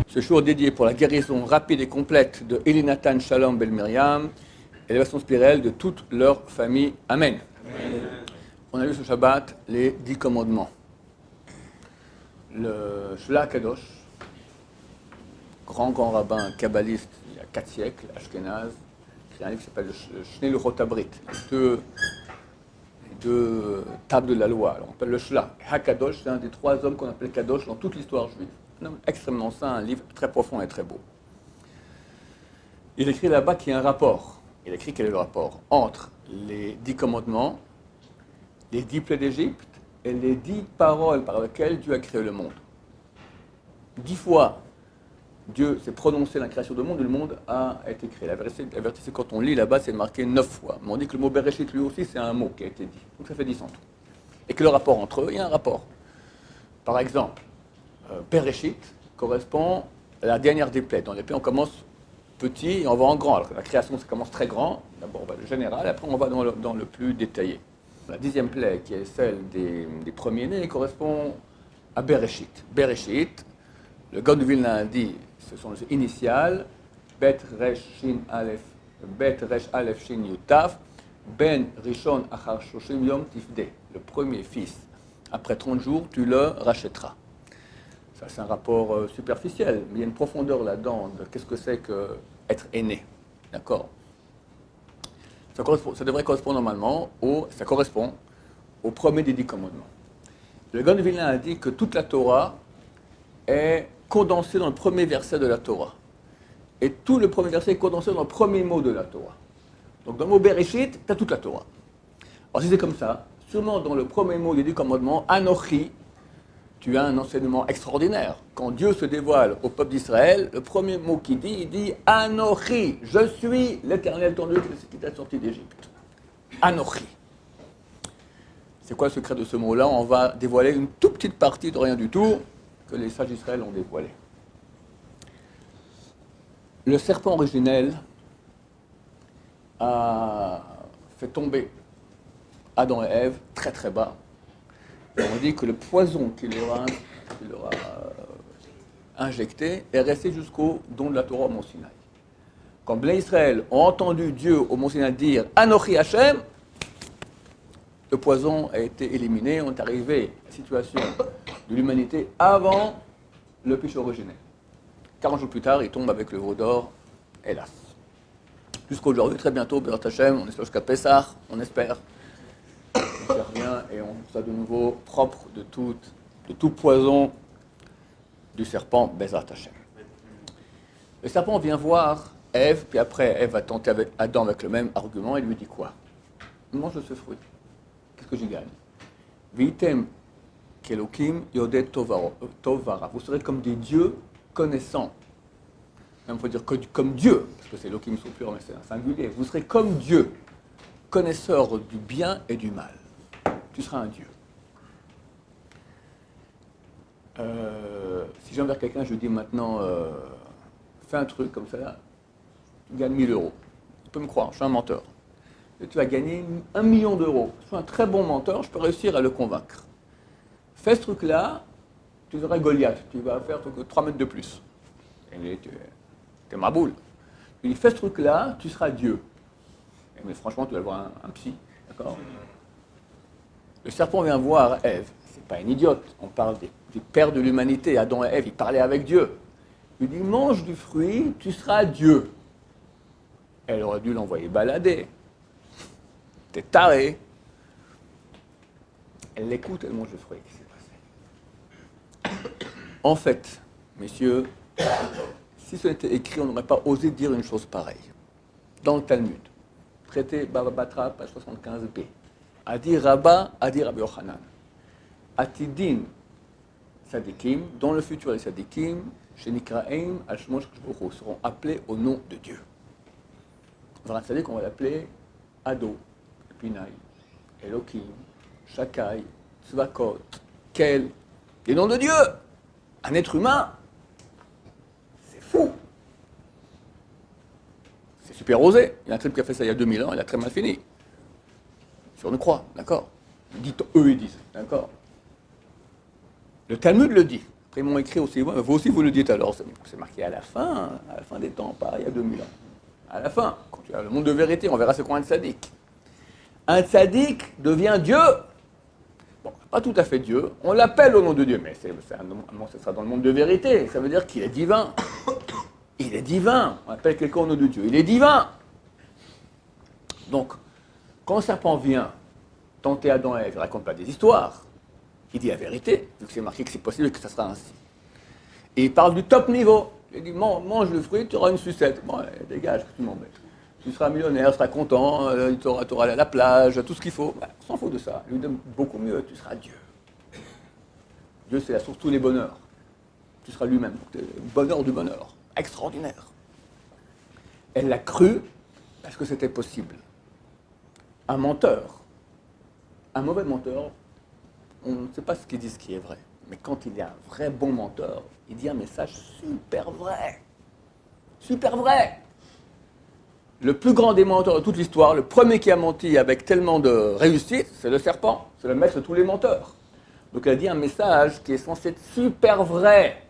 Ce jour dédié pour la guérison rapide et complète de Elinatan Shalom Bel Miriam et l'élévation spirituelle de toute leur famille. Amen. Amen. On a vu ce Shabbat les 10 commandements. Le Shla Kadosh, grand rabbin kabbaliste il y a 4 siècles, Ashkenaz, écrit un livre qui s'appelle le Shnei Luchot Habrit, les deux tables de la loi. Alors, on appelle le Shla. HaKadosh, c'est un des 3 hommes qu'on appelle Kadosh dans toute l'histoire juive. Un homme extrêmement saint, un livre très profond et très beau. Il écrit là-bas qu'il y a un rapport. Il écrit quel est le rapport entre les 10 commandements, les 10 plaies d'Égypte et les 10 paroles par lesquelles Dieu a créé le monde. 10 fois, Dieu s'est prononcé dans la création du monde et le monde a été créé. La vérité, c'est quand on lit là-bas, c'est marqué 9 fois. Mais on dit que le mot Bereshit, lui aussi, c'est un mot qui a été dit. Donc ça fait 10 en tout. Et que le rapport entre eux, il y a un rapport. Par exemple, Bereshit correspond à la dernière des plaies. Dans les plaies, on commence petit et on va en grand. Alors que la création, ça commence très grand. D'abord, on va le général, après on va dans le plus détaillé. La 10e plaie, qui est celle des premiers-nés, correspond à Bereshit. Bereshit, le Gaon de Vilna a dit, ce sont les initiales, Bet Resh Shin Aleph, Bet Resh Aleph Shin Yutaf, Ben Rishon Achar Shoshim Yom Tifde. Le premier fils, après 30 jours, tu le rachèteras. Ça, c'est un rapport superficiel, mais il y a une profondeur là-dedans de qu'est-ce que c'est qu'être aîné. D'accord ? Ça devrait correspondre normalement ça correspond au premier des 10 commandements. Le Gaon de Vilna a dit que toute la Torah est condensée dans le premier verset de la Torah. Et tout le premier verset est condensé dans le premier mot de la Torah. Donc dans le mot Bereshit, tu as toute la Torah. Alors si c'est comme ça, sûrement dans le premier mot des 10 commandements, Anochi, tu as un enseignement extraordinaire. Quand Dieu se dévoile au peuple d'Israël, le premier mot qu'il dit, il dit Anochi, je suis l'Éternel ton Dieu qui t'a sorti d'Égypte. Anochi. C'est quoi le secret de ce mot-là? On va dévoiler une toute petite partie de rien du tout que les sages d'Israël ont dévoilé. Le serpent originel a fait tomber Adam et Ève très très bas. On dit que le poison qu'il leur a injecté est resté jusqu'au don de la Torah au Mont Sinaï. Quand les Israël ont entendu Dieu au Mont Sinaï dire « Anochi Hashem », le poison a été éliminé. On est arrivé à la situation de l'humanité avant le péché originel. 40 jours plus tard, il tombe avec le veau d'or, hélas. Jusqu'à aujourd'hui, très bientôt, Bézat Hashem, on espère jusqu'à Pessah, on espère. On ne rien et on sera de nouveau propre de tout poison du serpent Bézat Hashem. Le serpent vient voir Ève, puis après Ève va tenter avec Adam avec le même argument et lui dit quoi? Mange de ce fruit. Qu'est-ce que j'y gagne? Vitem kelokim yodet tovara. Vous serez comme des dieux connaissants. Même il faut dire comme Dieu, parce que c'est Elohim sont purs, mais c'est un singulier. Vous serez comme Dieu, connaisseur du bien et du mal. Tu seras un Dieu. Si j'ai envers quelqu'un, je lui dis maintenant, fais un truc comme ça, tu gagnes 1000 euros. Tu peux me croire, je suis un menteur. Et tu vas gagner 1 million d'euros. Je suis un très bon menteur, je peux réussir à le convaincre. Fais ce truc-là, tu seras Goliath, tu vas faire 3 mètres de plus. Et t'es ma boule. Je lui dis, fais ce truc-là, tu seras Dieu. Mais franchement, tu vas voir un psy, d'accord? Le serpent vient voir Ève. C'est pas une idiote. On parle des pères de l'humanité. Adam et Ève, ils parlaient avec Dieu. Il lui dit, mange du fruit, tu seras Dieu. Elle aurait dû l'envoyer balader. T'es taré. Elle l'écoute, elle mange le fruit. Qu'est-ce qui s'est passé? En fait, messieurs, si ce n'était écrit, on n'aurait pas osé dire une chose pareille. Dans le Talmud, traité Baba Batra, page 75b. Adi Rabba, Adi Rabbi Yochanan. Atidin Sadikim, dans le futur les Sadikim, Shenikraim, Al-Shmosh Kshbochou, seront appelés au nom de Dieu. Dans un Sadik, on va l'appeler Ado, Pinay, Elohim, Shakai, Tzvakot, Kel, les noms de Dieu. Un être humain, c'est fou. C'est super osé. Il y a un type qui a fait ça il y a 2000 ans, il a très mal fini. Si on le croit, d'accord? Eux, ils disent, d'accord? Le Talmud le dit. Après, ils m'ont écrit aussi, ouais, vous aussi vous le dites alors, c'est marqué à la fin des temps, pas il y a 2000 ans. À la fin, quand tu as le monde de vérité, on verra c'est quoi un tzaddik. Un tzaddik devient Dieu. Bon, pas tout à fait Dieu, on l'appelle au nom de Dieu, mais ce sera dans le monde de vérité, ça veut dire qu'il est divin. Il est divin, on appelle quelqu'un au nom de Dieu, il est divin. Donc, quand le serpent vient tenter Adam et Ève, il ne raconte pas des histoires, il dit la vérité, vu que c'est marqué que c'est possible que ça sera ainsi. Et il parle du top niveau. Il dit, mange le fruit, tu auras une sucette. Bon, dégage, que tu m'embêtes. Tu seras millionnaire, tu seras content, tu auras à la plage, tout ce qu'il faut. On s'en fout de ça. Il lui donne beaucoup mieux, tu seras Dieu. Dieu, c'est la source de tous les bonheurs. Tu seras lui-même. Bonheur du bonheur. Extraordinaire. Elle l'a cru parce que c'était possible. Un menteur, un mauvais menteur, on ne sait pas ce qu'il dit, ce qui est vrai. Mais quand il est un vrai bon menteur, il dit un message super vrai. Super vrai. Le plus grand des menteurs de toute l'histoire, le premier qui a menti avec tellement de réussite, c'est le serpent. C'est le maître de tous les menteurs. Donc il a dit un message qui est censé être super vrai.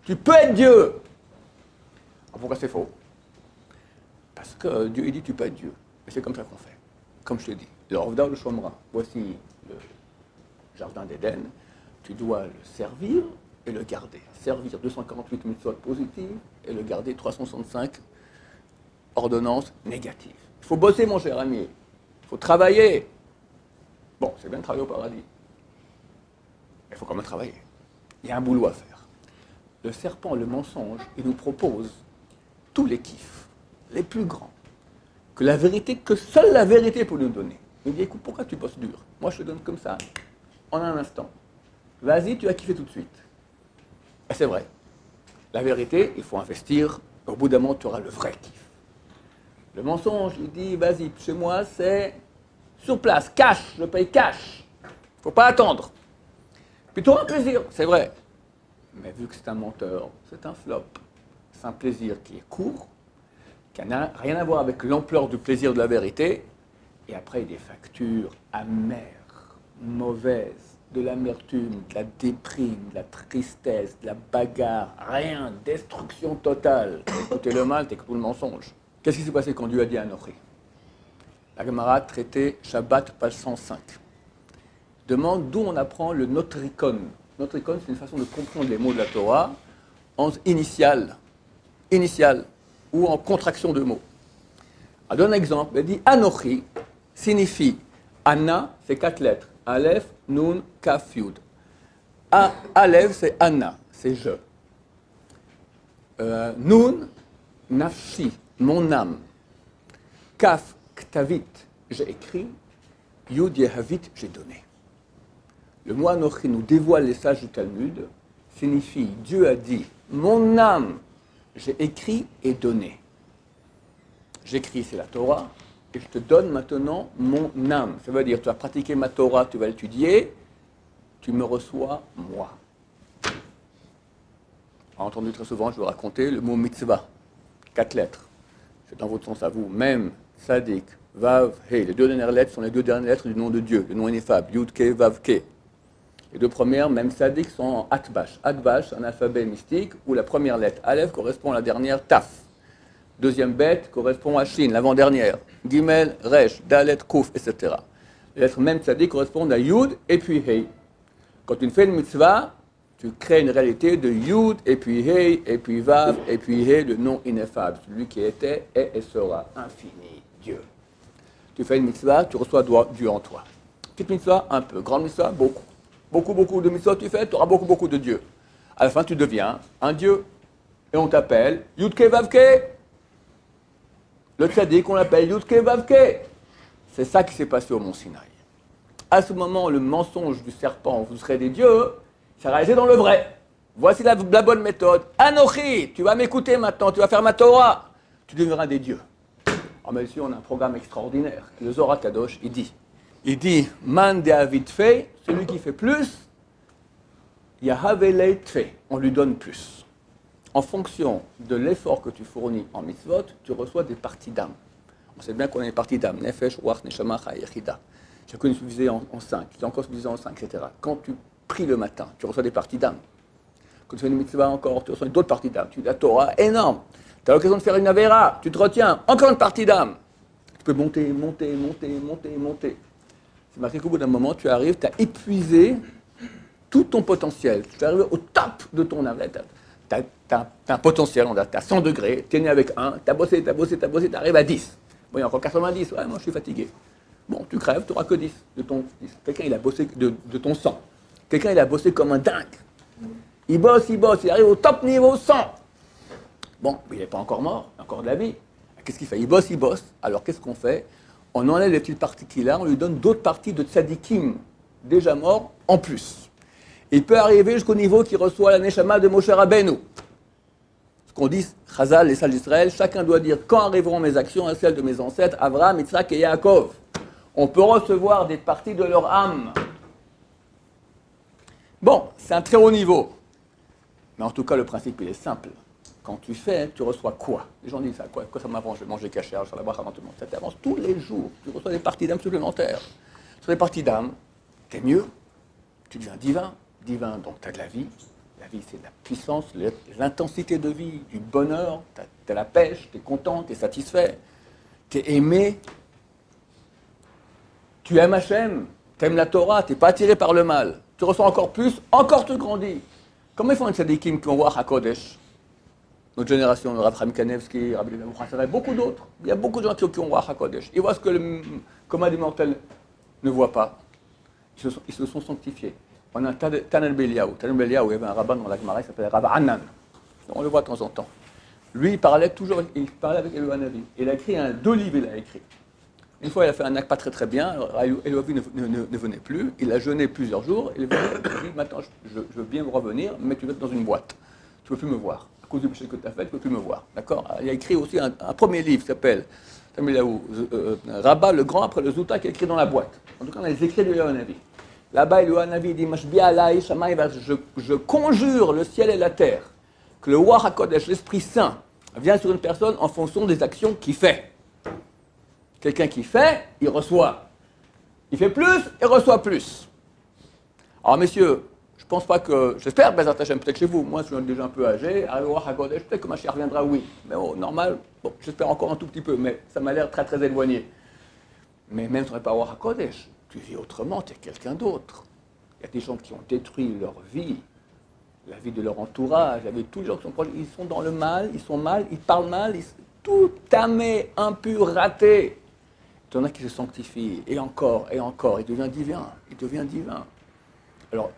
Tu peux être Dieu. Alors pourquoi c'est faux? Parce que Dieu, il dit tu peux être Dieu. Et c'est comme ça qu'on fait. Comme je te dis, le Rovda ou le Shomra, voici le jardin d'Éden, tu dois le servir et le garder. Servir 248 mitzvot positives et le garder 365 ordonnances négatives. Il faut bosser, mon cher ami. Il faut travailler. Bon, c'est bien de travailler au paradis. Il faut quand même travailler. Il y a un boulot à faire. Le serpent, le mensonge, il nous propose tous les kiffs, les plus grands, que la vérité, que seule la vérité peut nous donner. Il dit, écoute, pourquoi tu bosses dur? Moi, je te donne comme ça, en un instant. Vas-y, tu vas kiffer tout de suite. Et c'est vrai. La vérité, il faut investir. Au bout d'un moment, tu auras le vrai kiff. Le mensonge, il dit, vas-y, chez moi, c'est sur place, cash, je paye cash. Il ne faut pas attendre. Puis tu auras un plaisir, c'est vrai. Mais vu que c'est un menteur, c'est un flop. C'est un plaisir qui est court, qui n'a rien à voir avec l'ampleur du plaisir de la vérité. Et après, il y a des factures amères, mauvaises, de l'amertume, de la déprime, de la tristesse, de la bagarre, rien, destruction totale. T'écoutes le mal, t'écoutes le mensonge. Qu'est-ce qui s'est passé quand Dieu a dit à Anochi? La Gemara traitait Shabbat, page 105. Demande d'où on apprend le notricon. Notricon, c'est une façon de comprendre les mots de la Torah en initial ou en contraction de mots. Elle donne un exemple. Elle dit Anochi signifie Anna, c'est 4 lettres. Aleph, Nun, Kaf, Yud. Aleph, c'est Anna, c'est je. Nun, Nafshi, mon âme. Kaf, Ktavit, j'ai écrit. Yud, Yehavit, j'ai donné. Le mot Anochi nous dévoile les sages du Talmud, signifie Dieu a dit mon âme, j'ai écrit et donné. J'écris, c'est la Torah, et je te donne maintenant mon âme. Ça veut dire, tu vas pratiquer ma Torah, tu vas l'étudier, tu me reçois moi. On a entendu très souvent, je vais raconter le mot mitzvah, 4 lettres. C'est dans votre sens à vous, même, sadik, vav, he. Les 2 dernières lettres sont les 2 dernières lettres du nom de Dieu, le nom ineffable, yud, ke, vav, ke. Les 2 premières, même sadik, sont en atbash. Atbash, un alphabet mystique, où la première lettre, aleph, correspond à la dernière, taf. Deuxième bête correspond à Shin, l'avant-dernière. Gimel, Resh, Dalet, Kouf, etc. Les lettres même tzadik correspondent à Yud et puis Hei. Quand tu fais une mitzvah, tu crées une réalité de Yud et puis Hei et puis Vav et puis Hei, le nom ineffable, celui qui était, est et sera, infini, Dieu. Tu fais une mitzvah, tu reçois Dieu en toi. Petite mitzvah, un peu. Grande mitzvah, beaucoup. Beaucoup de mitzvahs tu fais, tu auras beaucoup de Dieu. À la fin, tu deviens un Dieu. Et on t'appelle Yudke Vavke. Le tzaddik, on l'appelle Yudke Vavke. C'est ça qui s'est passé au Mont Sinaï. À ce moment, le mensonge du serpent, vous serez des dieux, s'est réalisé dans le vrai. Voici la bonne méthode. Anochi, tu vas m'écouter maintenant, tu vas faire ma Torah. Tu deviendras des dieux. Alors, mais ici, on a un programme extraordinaire. Le Zohar Kadosh, il dit, Man de Avid fait, celui qui fait plus, Yahavelei Tfei, on lui donne plus. En fonction de l'effort que tu fournis en mitzvot, tu reçois des parties d'âme. On sait bien qu'on a des parties d'âme. Nefesh, Ruach, Neshama, Chayechida. Chacune est subdivisée en 5, qui est encore subdivisée en 5, etc. Quand tu pries le matin, tu reçois des parties d'âme. Quand tu fais une mitzvah encore, tu reçois d'autres parties d'âme. Tu dis la Torah, énorme. Tu as l'occasion de faire une avéra, tu te retiens, encore une partie d'âme. Tu peux monter, monter, monter, monter, monter. C'est marqué qu'au bout d'un moment, tu arrives, tu as épuisé tout ton potentiel. Tu es arrivé au top de ton âme. Tu as un potentiel, tu as 100 degrés, tu es né avec 1, tu as bossé, tu as bossé, tu as bossé, tu arrives à 10. Bon, il y a encore 90, ouais, moi je suis fatigué. Bon, tu crèves, tu n'auras que 10 de ton 10. Quelqu'un, il a bossé de ton 100. Quelqu'un, il a bossé comme un dingue. Il bosse, il arrive au top niveau 100. Bon, mais il n'est pas encore mort, il a encore de la vie. Qu'est-ce qu'il fait? Il bosse. Alors qu'est-ce qu'on fait? On enlève les petites parties qu'il a, on lui donne d'autres parties de tzadikim déjà morts en plus. Il peut arriver jusqu'au niveau qui reçoit la neshama de Moshe Rabbeinu. Ce qu'on dit, Chazal, les sages d'Israël, chacun doit dire quand arriveront mes actions à celles de mes ancêtres, Avraham, Yitzhak et Yaakov. On peut recevoir des parties de leur âme. Bon, c'est un très haut niveau. Mais en tout cas, le principe, il est simple. Quand tu fais, tu reçois quoi? Les gens disent ça, quoi ça m'avance? Je vais manger cachère, sur la bracha avant tout le monde. Ça t'avance tous les jours. Tu reçois des parties d'âme supplémentaires. Sur les parties d'âme, t'es mieux. Tu deviens divin. Divin, donc tu as de la vie. La vie, c'est de la puissance, l'intensité de vie, du bonheur. Tu as la pêche, tu es content, tu es satisfait. Tu es aimé. Tu aimes Hachem. Tu aimes la Torah. Tu n'es pas attiré par le mal. Tu reçois encore plus, encore tu grandis. Comment ils font les tzadikim qui vont voir HaKodesh? Notre génération, le Rav Chaim Kanevski, Rabbi Levi Mouchassaray, beaucoup d'autres. Il y a beaucoup de gens qui vont voir HaKodesh. Ils voient ce que le commun des mortels ne voit pas. Ils se sont sanctifiés. On a Tanel Beliaou. Tanel Beliaou, il y avait un rabbin dans la Gemara, il s'appelait Rav Anan. On le voit de temps en temps. Lui, il parlait avec Eliyahu Hanavi. Il a écrit 2 livres, il a écrit. Une fois, il a fait un acte pas très bien, Eliyahu ne venait plus, il a jeûné plusieurs jours, il a dit, maintenant, je veux bien me revenir, mais tu vas être dans une boîte. Tu ne peux plus me voir. À cause du péché que tu as fait, tu ne peux plus me voir. D'accord? Il a écrit aussi un premier livre qui s'appelle Rabat, le grand après le Zouta, qui est écrit dans la boîte. En tout cas, on a les écrits de Eliyahu Hanavi. Là-bas, Eliyahu Hanavi dit, je conjure le ciel et la terre, que le Ruach HaKodesh, l'Esprit Saint, vient sur une personne en fonction des actions qu'il fait. Quelqu'un qui fait, il reçoit. Il fait plus, il reçoit plus. Alors, messieurs, je pense pas que... J'espère, Bezat Hashem, peut-être chez vous. Moi, je suis déjà un peu âgé. Arrivé au HaKodesh, peut-être que ma chère reviendra, oui. Mais normal, bon, j'espère encore un tout petit peu, mais ça m'a l'air très, très éloigné. Mais même si on n'est pas au HaKodesh, tu vis autrement, tu es quelqu'un d'autre. Il y a des gens qui ont détruit leur vie, la vie de leur entourage, la vie de tous les gens qui sont proches. Ils sont dans le mal, ils sont mal, ils parlent mal, tout tamé, impur, raté. Il y en a qui se sanctifient, et encore, il devient divin. Alors,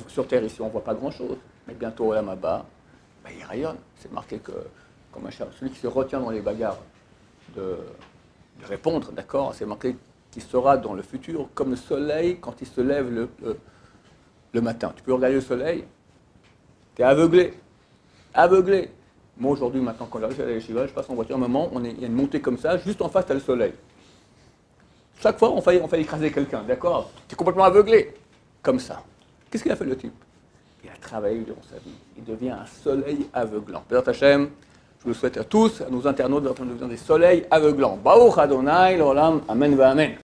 sur Terre, ici, on ne voit pas grand-chose, mais bientôt, au Olam Haba, il rayonne. C'est marqué que, comme un chat, celui qui se retient dans les bagarres de répondre, d'accord, c'est marqué qu'il sera dans le futur comme le soleil quand il se lève le matin. Tu peux regarder le soleil, tu es aveuglé. Moi, aujourd'hui, maintenant, quand j'arrive à la yeshiva, je passe en voiture, à un moment, il y a une montée comme ça, juste en face, tu as le soleil. Chaque fois, on fait écraser quelqu'un, d'accord? Tu es complètement aveuglé. Comme ça. Qu'est-ce qu'il a fait le type? Il a travaillé durant sa vie. Il devient un soleil aveuglant. Bezat Hashem, je vous le souhaite à tous, à nos internautes, de devenir des soleils aveuglants. Baruch Adonai, l'olam, amen va amen.